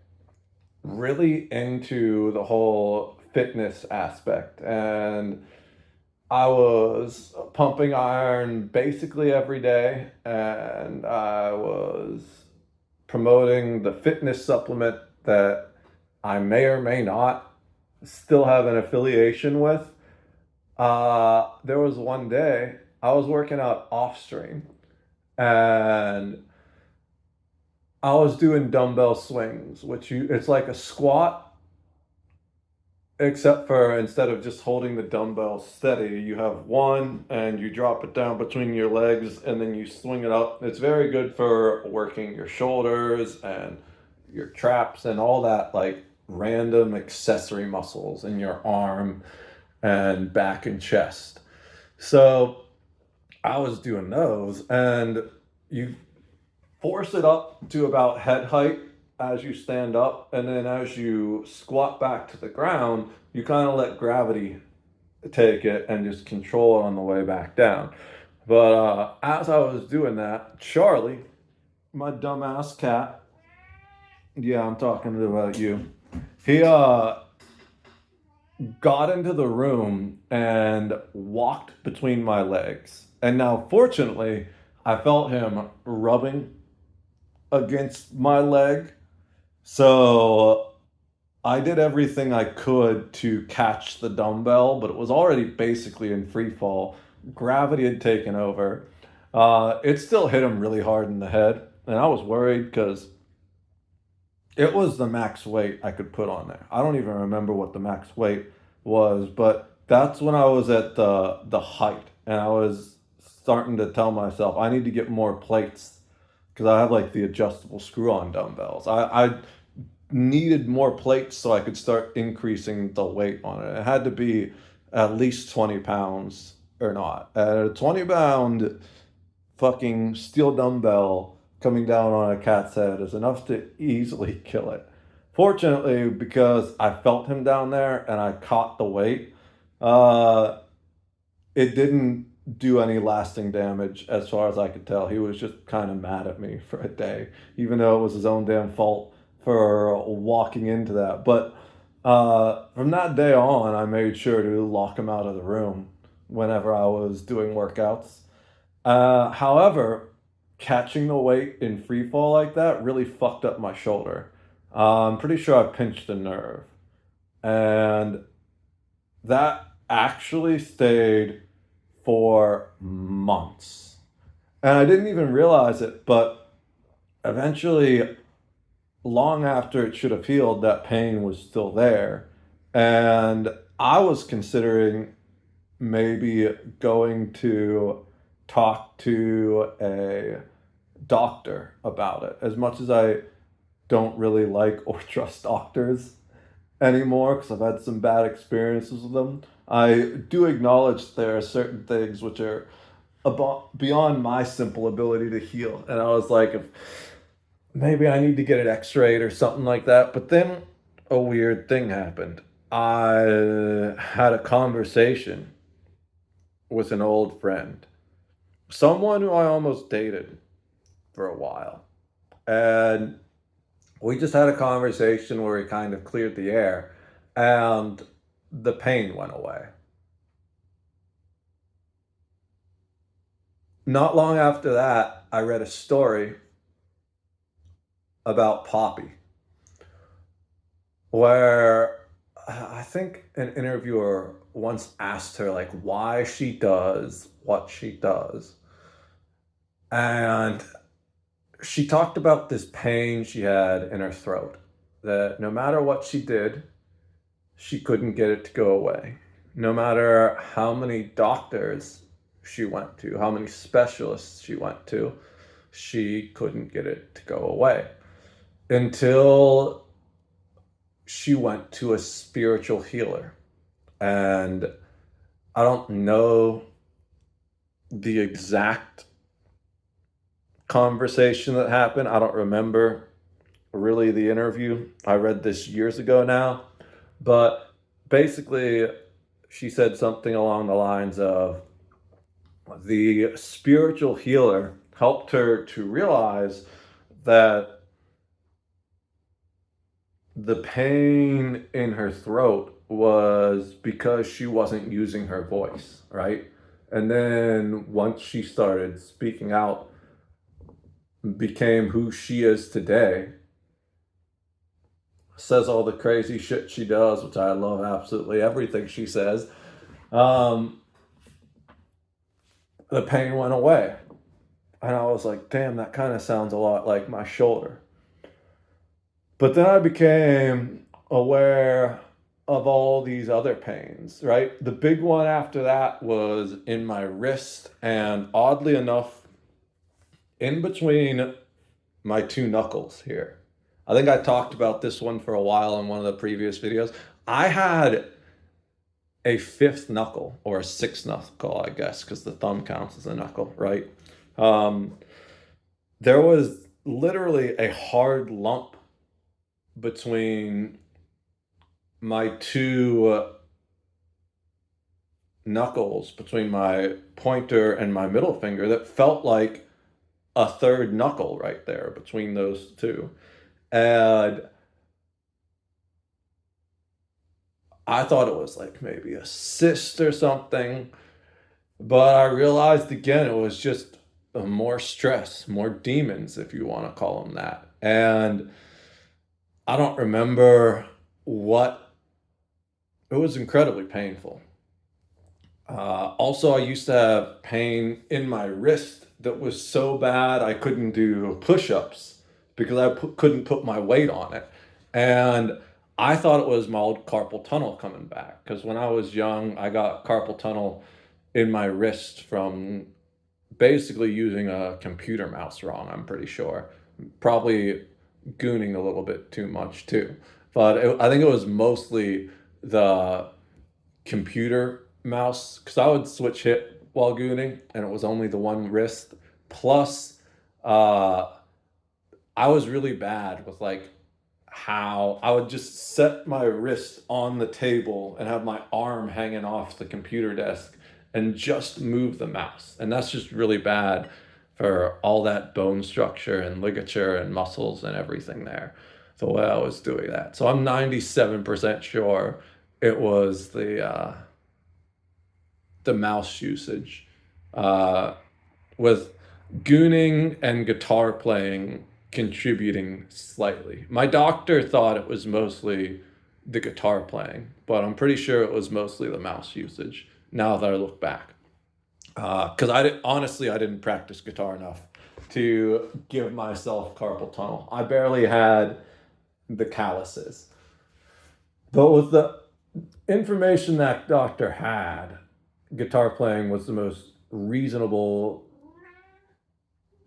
really into the whole fitness aspect and I was pumping iron basically every day and I was promoting the fitness supplement that I may or may not still have an affiliation with. There was one day I was working out off stream and I was doing dumbbell swings, it's like a squat, except for instead of just holding the dumbbell steady, you have one and you drop it down between your legs and then you swing it up. It's very good for working your shoulders and your traps and all that like random accessory muscles in your arm and back and chest. So I was doing those and you force it up to about head height as you stand up, and then as you squat back to the ground, you kind of let gravity take it and just control it on the way back down. But as I was doing that, Charlie, my dumbass cat, yeah, I'm talking about you, he got into the room and walked between my legs. And now, fortunately, I felt him rubbing against my leg. So I did everything I could to catch the dumbbell, but it was already basically in free fall. Gravity had taken over. It still hit him really hard in the head, and I was worried because it was the max weight I could put on there. I don't even remember what the max weight was, but that's when I was at the height, and I was starting to tell myself I need to get more plates because I have like the adjustable screw-on dumbbells. I needed more plates so I could start increasing the weight on it. It had to be at least 20 pounds or not. At a 20 pound fucking steel dumbbell coming down on a cat's head is enough to easily kill it. Fortunately, because I felt him down there and I caught the weight, uh, it didn't do any lasting damage as far as I could tell. He was just kind of mad at me for a day, even though it was his own damn fault for walking into that. But from that day on, I made sure to lock him out of the room whenever I was doing workouts. However, catching the weight in free fall like that really fucked up my shoulder. I'm pretty sure I pinched a nerve. And that actually stayed for months. And I didn't even realize it, but eventually, long after it should have healed, that pain was still there. And I was considering maybe going to talk to a doctor about it. As much as I don't really like or trust doctors anymore because I've had some bad experiences with them, I do acknowledge there are certain things which are beyond my simple ability to heal. And I was like, if maybe I need to get it x-rayed or something like that. But then a weird thing happened. I had a conversation with an old friend, someone who I almost dated for a while. And we just had a conversation where we kind of cleared the air and the pain went away. Not long after that, I read a story about Poppy where I think an interviewer once asked her like why she does what she does. And she talked about this pain she had in her throat that no matter what she did, she couldn't get it to go away. No matter how many doctors she went to, how many specialists she went to, she couldn't get it to go away until she went to a spiritual healer. And I don't know the exact conversation that happened. I don't remember really the interview. I read this years ago now. But basically, she said something along the lines of the spiritual healer helped her to realize that the pain in her throat was because she wasn't using her voice, right? And then once she started speaking out, became who she is today, says all the crazy shit she does, which I love absolutely everything she says, the pain went away. And I was like, damn, that kind of sounds a lot like my shoulder. But then I became aware of all these other pains, right? The big one after that was in my wrist, and oddly enough, in between my two knuckles here. I think I talked about this one for a while in one of the previous videos. I had a fifth knuckle, or a sixth knuckle, I guess, because the thumb counts as a knuckle, right? There was literally a hard lump between my two knuckles, between my pointer and my middle finger, that felt like a third knuckle right there between those two. And I thought it was like maybe a cyst or something, but I realized again it was just more stress, more demons, if you want to call them that. And I don't remember what, it was incredibly painful. Also, I used to have pain in my wrist that was so bad I couldn't do push ups because I couldn't put my weight on it. And I thought it was my old carpal tunnel coming back because when I was young, I got carpal tunnel in my wrist from basically using a computer mouse wrong, I'm pretty sure. Probably gooning a little bit too much too. But I think it was mostly the computer mouse because I would switch hit while gooning and it was only the one wrist. Plus, I was really bad with like how I would just set my wrist on the table and have my arm hanging off the computer desk and just move the mouse. And that's just really bad for all that bone structure and ligature and muscles and everything there. The way I was doing that. So I'm 97% sure it was the mouse usage. Uh, with gooning and guitar playing contributing slightly. My doctor thought it was mostly the guitar playing, but I'm pretty sure it was mostly the mouse usage now that I look back. Because honestly, I didn't practice guitar enough to give myself carpal tunnel. I barely had the calluses. But with the information that doctor had, guitar playing was the most reasonable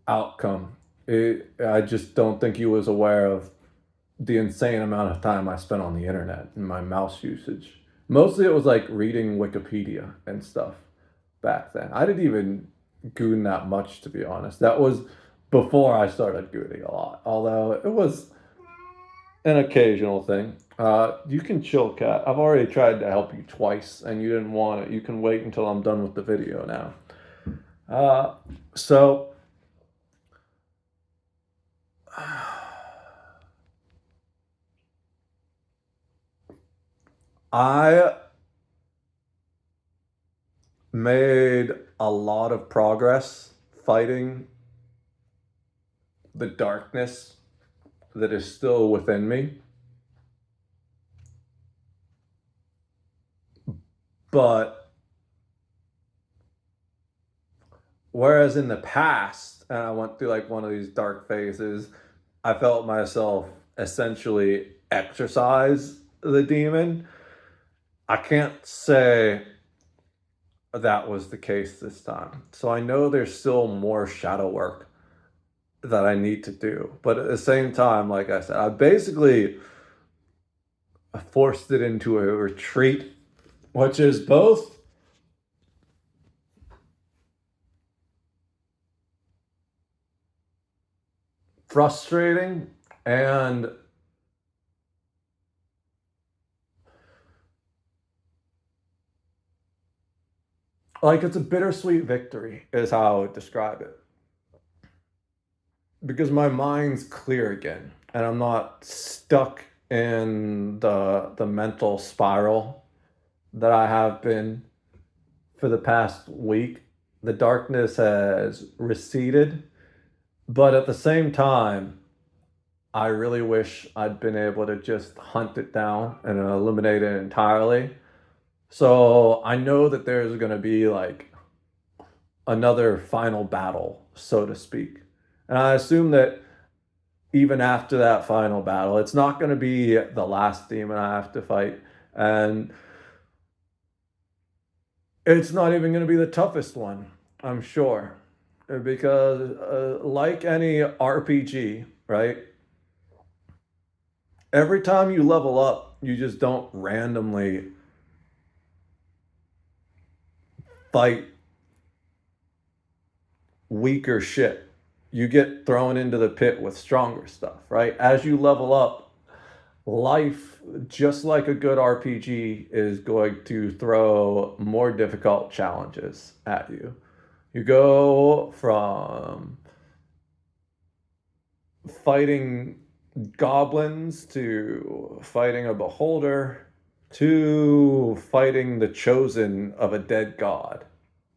outcome. I just don't think he was aware of the insane amount of time I spent on the internet and my mouse usage. Mostly it was like reading Wikipedia and stuff back then. I didn't even goon that much, to be honest. That was before I started gooning a lot, although it was an occasional thing. You can chill, cat. I've already tried to help you twice and you didn't want it. You can wait until I'm done with the video now. So I made a lot of progress fighting the darkness that is still within me. But whereas in the past, and I went through like one of these dark phases, I felt myself essentially exorcise the demon. I can't say that was the case this time. So I know there's still more shadow work that I need to do. But at the same time, like I said, I basically forced it into a retreat, which is both frustrating and like it's a bittersweet victory, is how I would describe it. Because my mind's clear again and I'm not stuck in the mental spiral that I have been for the past week. The darkness has receded, but at the same time, I really wish I'd been able to just hunt it down and eliminate it entirely. So I know that there's going to be like another final battle, so to speak. And I assume that even after that final battle, it's not going to be the last demon I have to fight. And it's not even going to be the toughest one, I'm sure. Because, like any RPG, right? Every time you level up, you just don't randomly fight weaker shit. You get thrown into the pit with stronger stuff, right? As you level up, life, just like a good RPG, is going to throw more difficult challenges at you. You go from fighting goblins to fighting a beholder to fighting the chosen of a dead god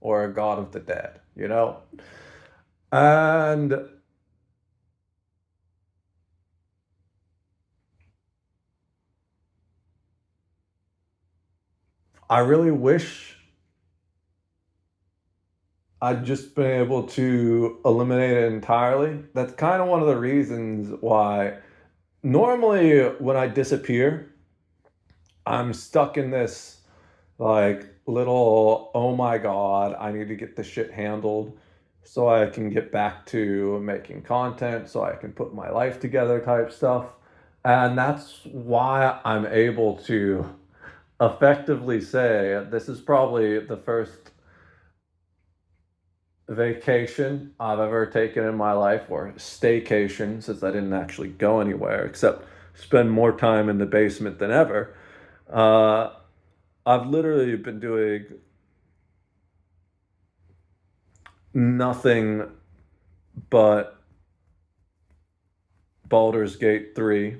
or a god of the dead, you know? And I really wish I'd just been able to eliminate it entirely. That's kind of one of the reasons why normally when I disappear, I'm stuck in this like little, oh my God, I need to get this shit handled so I can get back to making content, so I can put my life together type stuff. And that's why I'm able to effectively say this is probably the first vacation I've ever taken in my life, or staycation, since I didn't actually go anywhere except spend more time in the basement than ever. Uh, I've literally been doing nothing but Baldur's Gate 3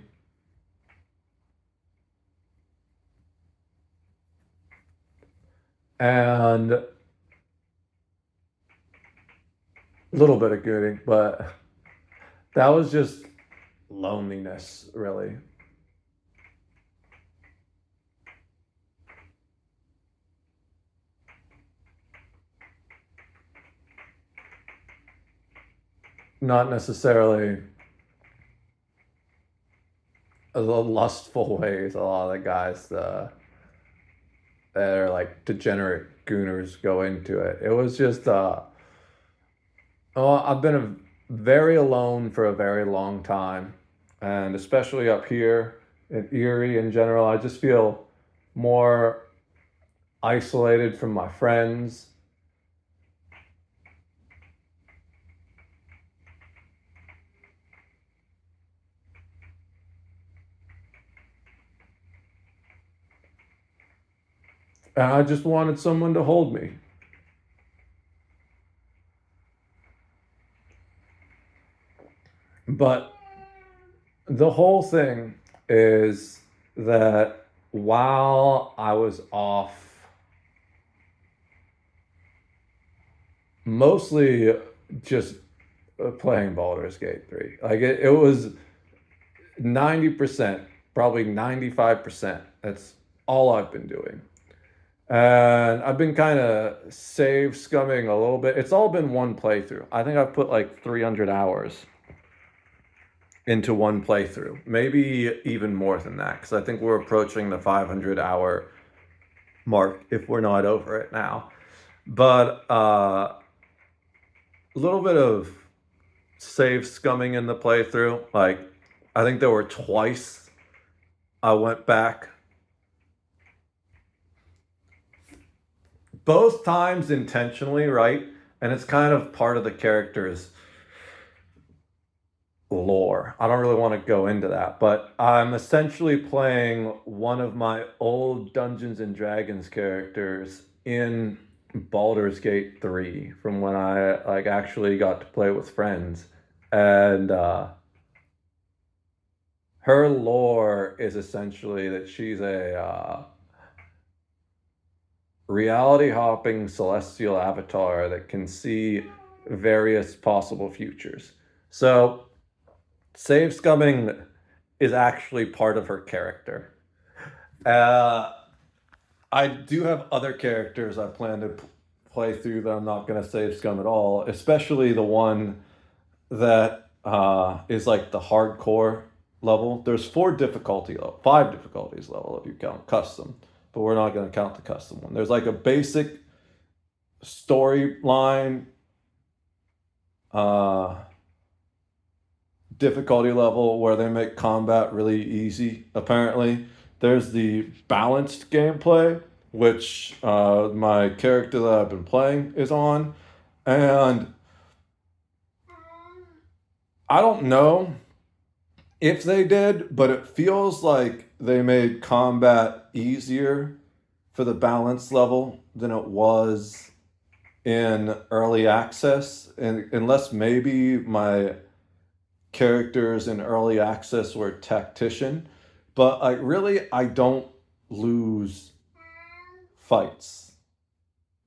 and a little bit of Gooning, but that was just loneliness, really. Not necessarily the lustful ways a lot of the guys that are like degenerate gooners go into it. It was just, oh, I've been very alone for a very long time, and especially up here in Erie in general, I just feel more isolated from my friends. And I just wanted someone to hold me. But the whole thing is that while I was off, mostly just playing Baldur's Gate 3, like it was 90%, probably 95%. That's all I've been doing. And I've been kind of save scumming a little bit. It's all been one playthrough. I think I've put like 300 hours into one playthrough, maybe even more than that, because I think we're approaching the 500-hour mark if we're not over it now. But a little bit of save scumming in the playthrough. Like, I think there were twice I went back. Both times intentionally, right? And it's kind of part of the character's lore. I don't really want to go into that, but I'm essentially playing one of my old Dungeons and Dragons characters in Baldur's Gate 3 from when I like actually got to play with friends. And her lore is essentially that she's a reality hopping celestial avatar that can see various possible futures. So save scumming is actually part of her character. Uh, I do have other characters I plan to play through that I'm not going to save scum at all, especially the one that is like the hardcore level. There's five difficulties level if you count custom, but we're not going to count the custom one. There's like a basic storyline difficulty level where they make combat really easy, apparently. There's the balanced gameplay, which my character that I've been playing is on. And I don't know if they did, but it feels like they made combat easier for the balance level than it was in early access. And unless maybe my characters in early access were tactician, but I don't lose fights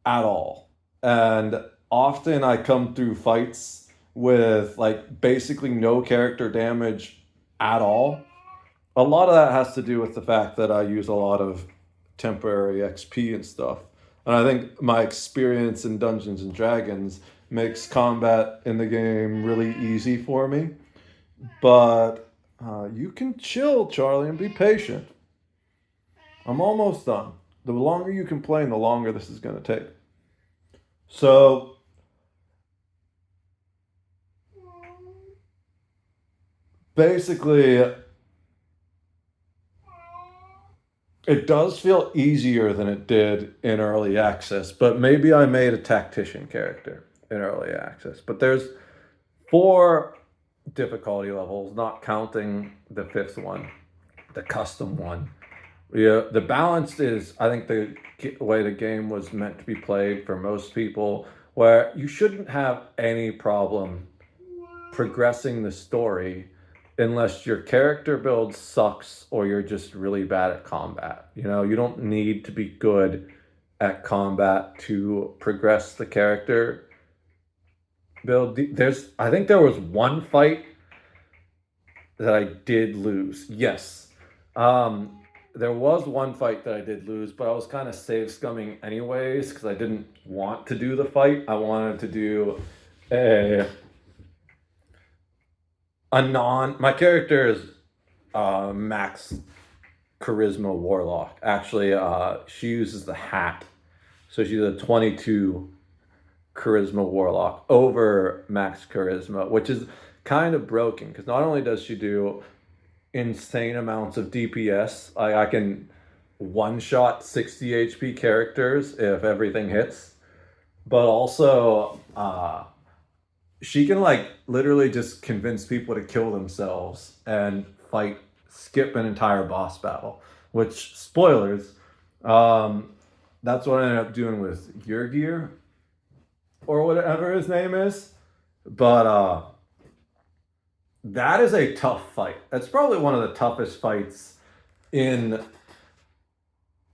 at all. And often I come through fights with like basically no character damage at all. A lot of that has to do with the fact that I use a lot of temporary XP and stuff. And I think my experience in Dungeons and Dragons makes combat in the game really easy for me. But you can chill, Charlie, and be patient. I'm almost done. The longer you complain, the longer this is going to take. So, basically, it does feel easier than it did in early access, but maybe I made a tactician character. in early access. But there's 4 difficulty levels, not counting the 5th one, the custom one. Yeah, the balance is, I think, the way the game was meant to be played for most people, where you shouldn't have any problem progressing the story unless your character build sucks or you're just really bad at combat. You know, you don't need to be good at combat to progress the character build. I think there was one fight that I did lose. Yes. There was one fight that I did lose, but I was kind of save scumming anyways because I didn't want to do the fight. I wanted to do a my character is max charisma warlock. Actually, she uses the hat, so she's a 22 charisma warlock over max charisma, which is kind of broken because not only does she do insane amounts of DPS, I can one shot 60 HP characters if everything hits, but also she can like literally just convince people to kill themselves and skip an entire boss battle, which, spoilers, that's what I ended up doing with Yurgir or whatever his name is. But that is a tough fight. That's probably one of the toughest fights in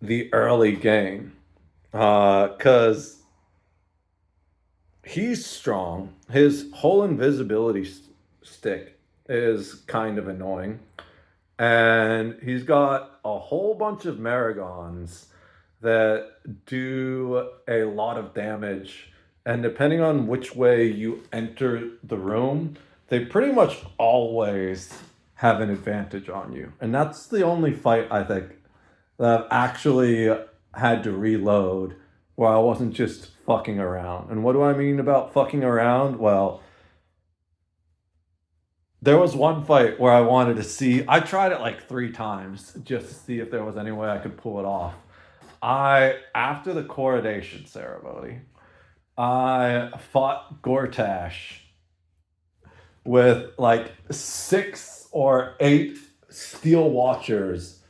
the early game. Because he's strong. His whole invisibility stick is kind of annoying. And he's got a whole bunch of Marigons that do a lot of damage. And depending on which way you enter the room, they pretty much always have an advantage on you. And that's the only fight, I think, that I've actually had to reload where I wasn't just fucking around. And what do I mean about fucking around? Well, there was one fight where I wanted to see, I tried it like 3 times just to see if there was any way I could pull it off. After the coronation ceremony, I fought Gortash with like 6 or 8 steel watchers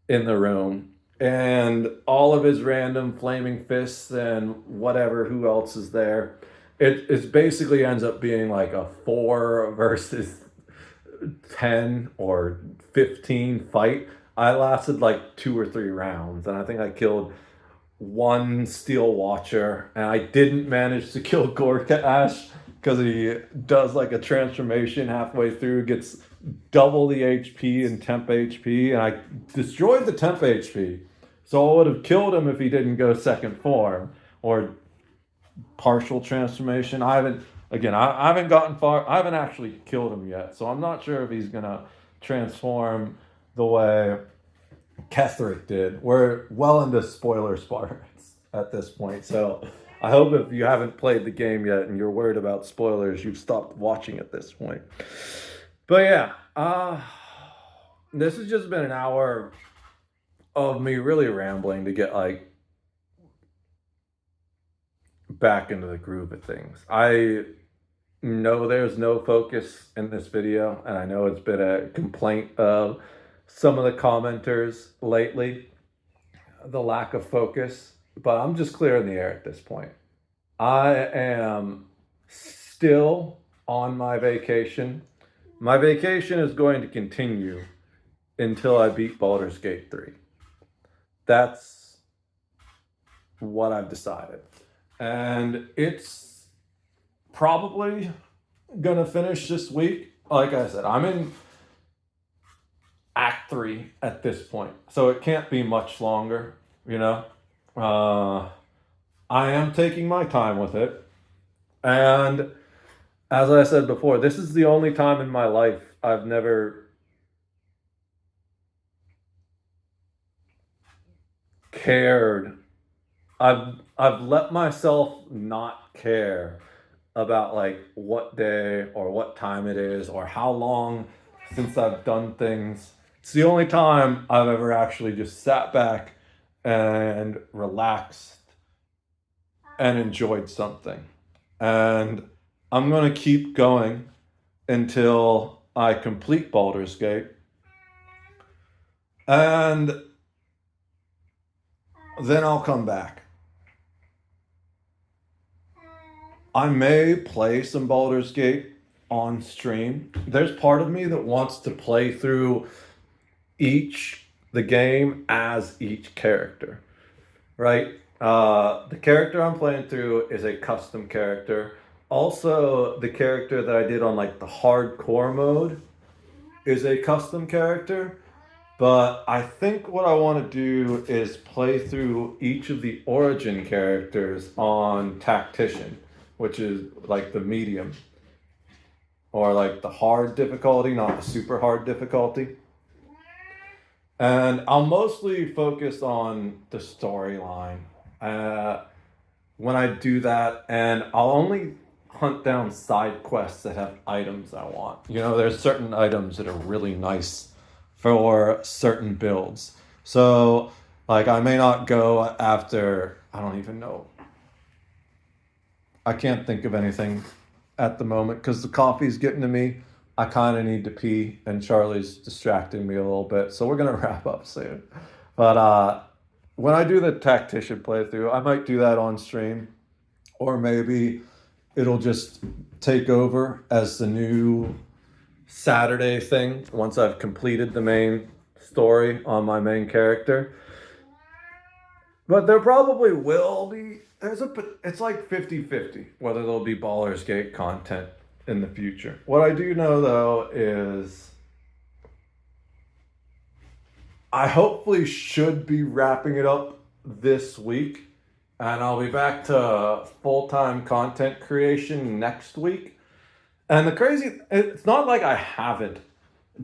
in the room, and all of his random flaming fists and whatever, who else is there. It basically ends up being like a 4 versus 10 or 15 fight. I lasted like 2 or 3 rounds, and I think I killed 1 steel watcher, and I didn't manage to kill Gortash because he does like a transformation halfway through, gets double the HP and temp HP, and I destroyed the temp HP. So I would have killed him if he didn't go second form or partial transformation. I haven't gotten far. I haven't actually killed him yet, so I'm not sure if he's gonna transform the way Ketheric did. We're well into spoiler Spartans at this point, so I hope if you haven't played the game yet and you're worried about spoilers, you've stopped watching at this point. But yeah, this has just been an hour of me really rambling to get like back into the groove of things. I know there's no focus in this video, and I know it's been a complaint of some of the commenters lately, the lack of focus, but I'm just clearing the air at this point. I am still on my vacation. My vacation is going to continue until I beat Baldur's Gate 3. That's what I've decided. And it's probably gonna finish this week. Like I said, I'm in Act 3 at this point, so it can't be much longer, you know? I am taking my time with it. And as I said before, this is the only time in my life I've never cared. I've let myself not care about like what day or what time it is or how long since I've done things. It's the only time I've ever actually just sat back and relaxed and enjoyed something. and I'm going to keep going until I complete Baldur's Gate. And then I'll come back. I may play some Baldur's Gate on stream. There's part of me that wants to play through the game as each character, right? The character I'm playing through is a custom character. Also, the character that I did on like the hardcore mode is a custom character. But I think what I want to do is play through each of the origin characters on Tactician, which is like the medium or like the hard difficulty, not the super hard difficulty. And I'll mostly focus on the storyline when I do that, and I'll only hunt down side quests that have items I want. You know, there's certain items that are really nice for certain builds. So, like, I may not go after, I don't even know. I can't think of anything at the moment because the coffee's getting to me. I kind of need to pee, and Charlie's distracting me a little bit. So we're going to wrap up soon. But when I do the Tactician playthrough, I might do that on stream. Or maybe it'll just take over as the new Saturday thing once I've completed the main story on my main character. But there probably will be, it's like 50-50 whether there'll be Baldur's Gate content in the future. What I do know though is I hopefully should be wrapping it up this week, and I'll be back to full-time content creation next week. And it's not like I haven't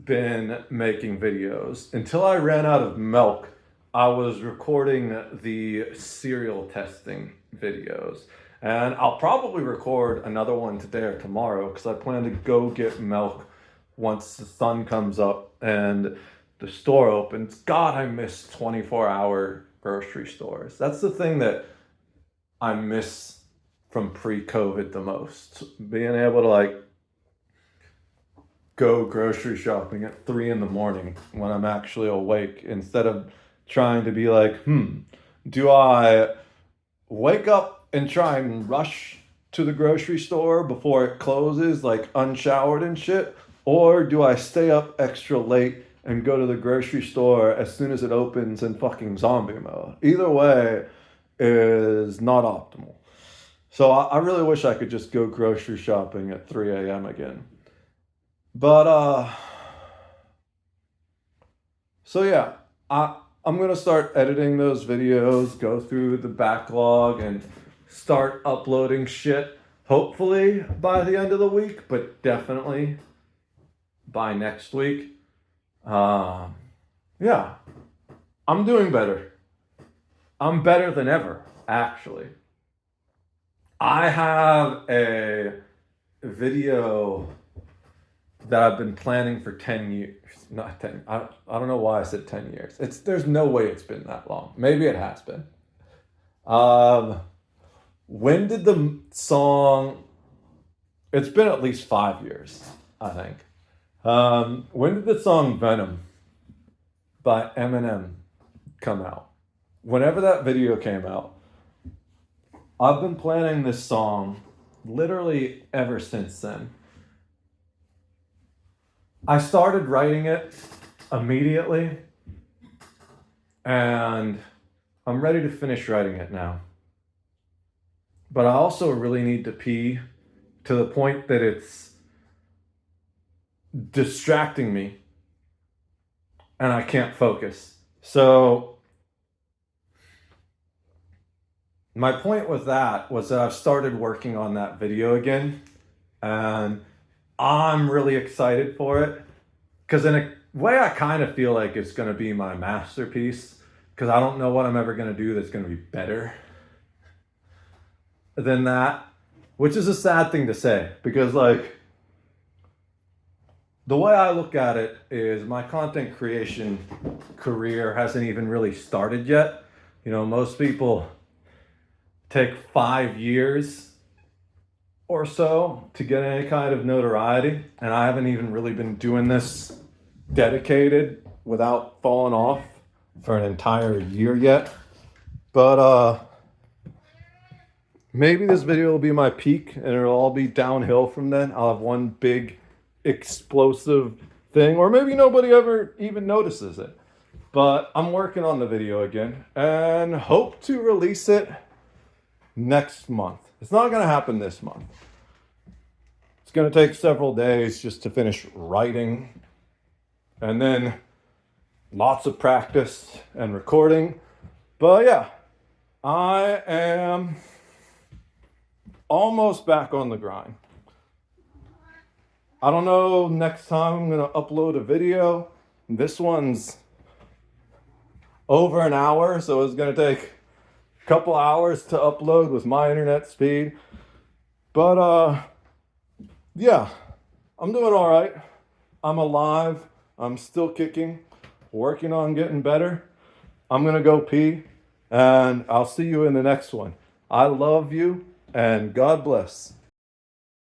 been making videos. Until I ran out of milk, I was recording the cereal testing videos. And I'll probably record another one today or tomorrow because I plan to go get milk once the sun comes up and the store opens. God, I miss 24-hour grocery stores. That's the thing that I miss from pre-COVID the most. Being able to like go grocery shopping at 3 a.m. when I'm actually awake, instead of trying to be like, do I wake up and try and rush to the grocery store before it closes, like unshowered and shit? Or do I stay up extra late and go to the grocery store as soon as it opens in fucking zombie mode? Either way is not optimal. So I really wish I could just go grocery shopping at 3 a.m. again. But, so yeah, I'm going to start editing those videos, go through the backlog, and start uploading shit, hopefully by the end of the week, but definitely by next week. Yeah, I'm doing better. I'm better than ever, actually. I have a video that I've been planning for 10 years. Not 10. I don't know why I said 10 years. There's no way it's been that long. Maybe it has been. When did the song... It's been at least 5 years, I think. When did the song Venom by Eminem come out? Whenever that video came out, I've been planning this song literally ever since then. I started writing it immediately, and I'm ready to finish writing it now. But I also really need to pee to the point that it's distracting me and I can't focus. So my point with that was that I've started working on that video again, and I'm really excited for it because in a way I kind of feel like it's going to be my masterpiece, because I don't know what I'm ever going to do that's going to be better than that, which is a sad thing to say, because like the way I look at it is my content creation career hasn't even really started yet. You know, most people take 5 years or so to get any kind of notoriety, and I haven't even really been doing this dedicated without falling off for an entire year yet. But maybe this video will be my peak and it'll all be downhill from then. I'll have one big explosive thing, or maybe nobody ever even notices it. But I'm working on the video again and hope to release it next month. It's not going to happen this month. It's going to take several days just to finish writing, and then lots of practice and recording. But yeah, I am almost back on the grind. I don't know next time I'm going to upload a video. This one's over an hour, so it's going to take a couple hours to upload with my internet speed. But yeah, I'm doing all right. I'm alive. I'm still kicking, working on getting better. I'm going to go pee, and I'll see you in the next one. I love you, and God bless.